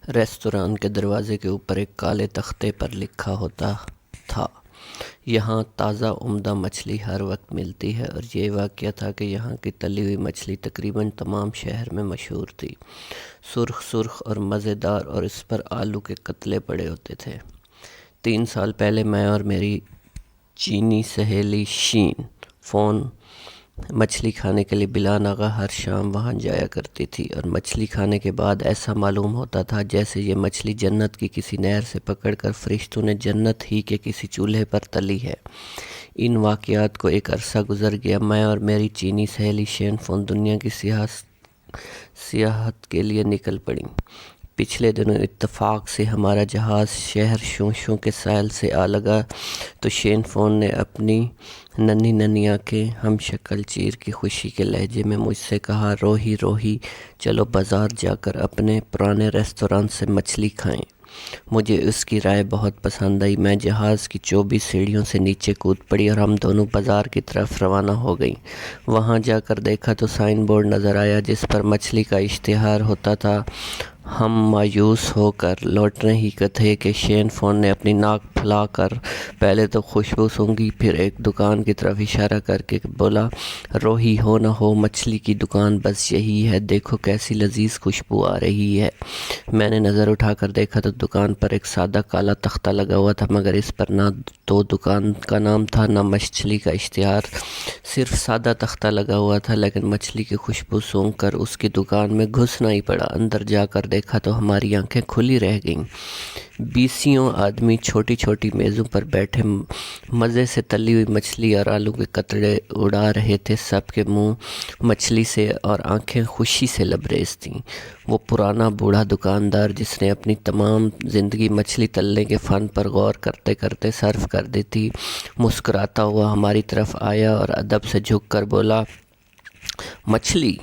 Restaurant کے دروازے کے اوپر ایک کالے تختے پر لکھا ہوتا تھا، یہاں تازہ عمدہ مچھلی ہر وقت ملتی ہے، اور یہ واقعہ تھا کہ یہاں کی تلی ہوئی مچھلی تقریباً تمام شہر میں مشہور تھی، سرخ سرخ اور مزیدار، اور اس پر آلو کے قطلے پڑے ہوتے تھے۔ 3 سال پہلے میں اور میری چینی سہیلی شین فون مچھلی کھانے کے لیے بلا ناغہ ہر شام وہاں جایا کرتی تھی، اور مچھلی کھانے کے بعد ایسا معلوم ہوتا تھا جیسے یہ مچھلی جنت کی کسی نہر سے پکڑ کر فرشتوں نے جنت ہی کے کسی چولہے پر تلی ہے۔ ان واقعات کو ایک عرصہ گزر گیا، میں اور میری چینی سہیلی شین فون دنیا کی سیاحت کے لیے نکل پڑیں۔ پچھلے دنوں اتفاق سے ہمارا جہاز شہر شوں شوں کے ساحل سے آ لگا تو شین فون نے اپنی ننھی ننھی آنکھیں ہم شکل چیر کی خوشی کے لہجے میں مجھ سے کہا، روہی روہی، چلو بازار جا کر اپنے پرانے ریستوران سے مچھلی کھائیں۔ مجھے اس کی رائے بہت پسند آئی۔ میں جہاز کی 24 سیڑھیوں سے نیچے کود پڑی اور ہم دونوں بازار کی طرف روانہ ہو گئیں۔ وہاں جا کر دیکھا تو سائن بورڈ نظر آیا جس پر مچھلی کا اشتہار ہوتا تھا۔ ہم مایوس ہو کر لوٹنے ہی کے تھے کہ شین فون نے اپنی ناک پھیلا کر پہلے تو خوشبو سونگھی، پھر ایک دکان کی طرف اشارہ کر کے بولا، روہی ہو نہ ہو، مچھلی کی دکان بس یہی ہے، دیکھو کیسی لذیذ خوشبو آ رہی ہے۔ میں نے نظر اٹھا کر دیکھا تو دکان پر ایک سادہ کالا تختہ لگا ہوا تھا، مگر اس پر نہ تو دکان کا نام تھا نہ مچھلی کا اشتہار، صرف سادہ تختہ لگا ہوا تھا، لیکن مچھلی کی خوشبو سونگھ کر اس کی دکان میں گھسنا ہی پڑا۔ اندر جا کر دیکھا تو ہماری آنکھیں کھلی رہ گئیں۔ 20 آدمی چھوٹی چھوٹی میزوں پر بیٹھے مزے سے تلی ہوئی مچھلی اور آلو کے قطرے اڑا رہے تھے، سب کے منہ مچھلی سے اور آنکھیں خوشی سے لبریز تھیں۔ وہ پرانا بوڑھا دکاندار جس نے اپنی تمام زندگی مچھلی تلنے کے فن پر غور کرتے کرتے صرف کر دی تھی، مسکراتا ہوا ہماری طرف آیا اور ادب سے جھک کر بولا، مچھلی؟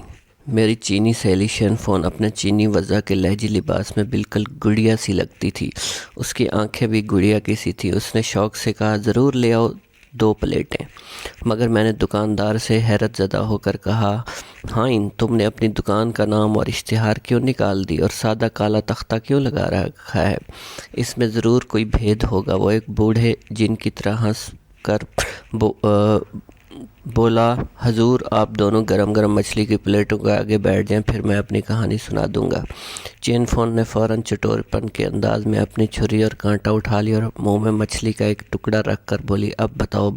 میری چینی سہیلی شین فون اپنے چینی وضع کے لہجی لباس میں بالکل گڑیا سی لگتی تھی، اس کی آنکھیں بھی گڑیا کی سی تھی۔ اس نے شوق سے کہا، ضرور لے آؤ 2 پلیٹیں۔ مگر میں نے دکاندار سے حیرت زدہ ہو کر کہا، ہائن، تم نے اپنی دکان کا نام اور اشتہار کیوں نکال دی اور سادہ کالا تختہ کیوں لگا رکھا ہے؟ اس میں ضرور کوئی بھید ہوگا۔ وہ ایک بوڑھے جن کی طرح ہنس کر بولا، حضور آپ دونوں گرم گرم مچھلی کی پلیٹوں کے آگے بیٹھ جائیں، پھر میں اپنی کہانی سنا دوں گا۔ چین فون نے فوراً چٹور پن کے انداز میں اپنی چھری اور کانٹا اٹھا لیا اور منہ میں مچھلی کا ایک ٹکڑا رکھ کر بولی، اب بتاؤ۔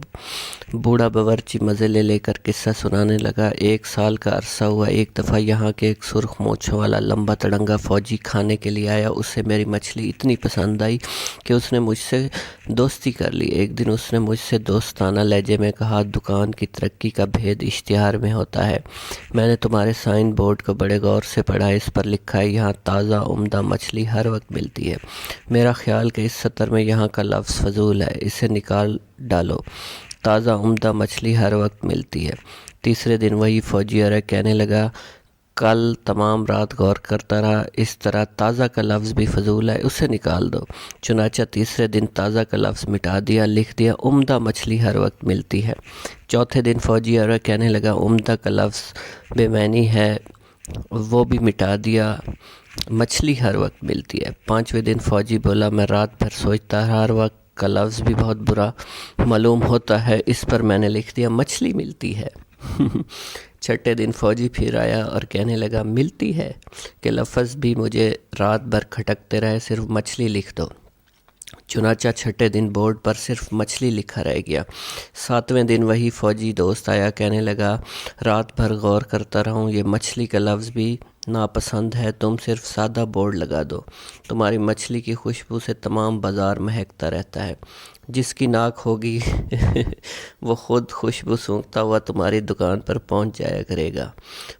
بوڑھا باورچی مزے لے لے کر قصہ سنانے لگا۔ 1 سال کا عرصہ ہوا، ایک دفعہ یہاں کے ایک سرخ مونچھوں والا لمبا تڑنگا فوجی کھانے کے لیے آیا۔ اسے میری مچھلی اتنی پسند آئی کہ اس نے مجھ سے دوستی کر لی۔ ایک دن اس نے مجھ سے دوستانہ لہجے میں کہا، دکان کی ترقی کا بھید اشتہار میں ہوتا ہے۔ میں نے تمہارے سائن بورڈ کو بڑے غور سے پڑھا، اس پر لکھا ہے، یہاں تازہ عمدہ مچھلی ہر وقت ملتی ہے۔ میرا خیال کہ اس سطر میں یہاں کا لفظ فضول ہے، اسے نکال ڈالو۔ تازہ عمدہ مچھلی ہر وقت ملتی ہے۔ تیسرے دن وہی فوجی آیا، کہنے لگا، کل تمام رات غور کرتا رہا، اس طرح تازہ کا لفظ بھی فضول ہے، اسے نکال دو۔ چنانچہ تیسرے دن تازہ کا لفظ مٹا دیا، لکھ دیا، عمدہ مچھلی ہر وقت ملتی ہے۔ چوتھے دن فوجی آیا، کہنے لگا، عمدہ کا لفظ بے معنی ہے، وہ بھی مٹا دیا، مچھلی ہر وقت ملتی ہے۔ 5ویں دن فوجی بولا، میں رات بھر سوچتا رہا، ہر وقت کا لفظ بھی بہت برا معلوم ہوتا ہے، اس پر میں نے لکھ دیا، مچھلی ملتی ہے۔ 6ٹھے دن فوجی پھر آیا اور کہنے لگا، ملتی ہے کہ لفظ بھی مجھے رات بھر کھٹکتے رہے، صرف مچھلی لکھ دو۔ چنانچہ 6ٹھے دن بورڈ پر صرف مچھلی لکھا رہ گیا۔ 7ویں دن وہی فوجی دوست آیا، کہنے لگا، رات بھر غور کرتا رہا ہوں، یہ مچھلی کا لفظ بھی ناپسند ہے، تم صرف سادہ بورڈ لگا دو۔ تمہاری مچھلی کی خوشبو سے تمام بازار مہکتا رہتا ہے، جس کی ناک ہوگی وہ خود خوشبو سونگھتا ہوا تمہاری دکان پر پہنچ جایا کرے گا۔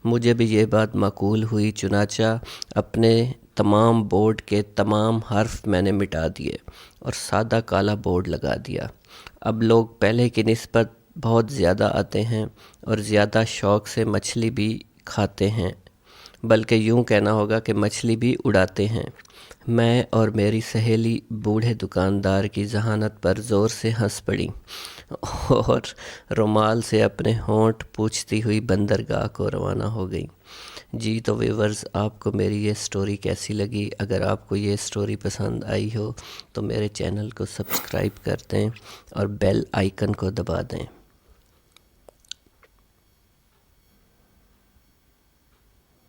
مجھے بھی یہ بات معقول ہوئی، چنانچہ اپنے تمام بورڈ کے تمام حرف میں نے مٹا دیے اور سادہ کالا بورڈ لگا دیا۔ اب لوگ پہلے کی نسبت بہت زیادہ آتے ہیں اور زیادہ شوق سے مچھلی بھی کھاتے ہیں، بلکہ یوں کہنا ہوگا کہ مچھلی بھی اڑاتے ہیں۔ میں اور میری سہیلی بوڑھے دکاندار کی ذہانت پر زور سے ہنس پڑیں اور رومال سے اپنے ہونٹ پوچھتی ہوئی بندرگاہ کو روانہ ہو گئیں۔ جی تو ویورز، آپ کو میری یہ سٹوری کیسی لگی؟ اگر آپ کو یہ سٹوری پسند آئی ہو تو میرے چینل کو سبسکرائب کر دیں اور بیل آئیکن کو دبا دیں۔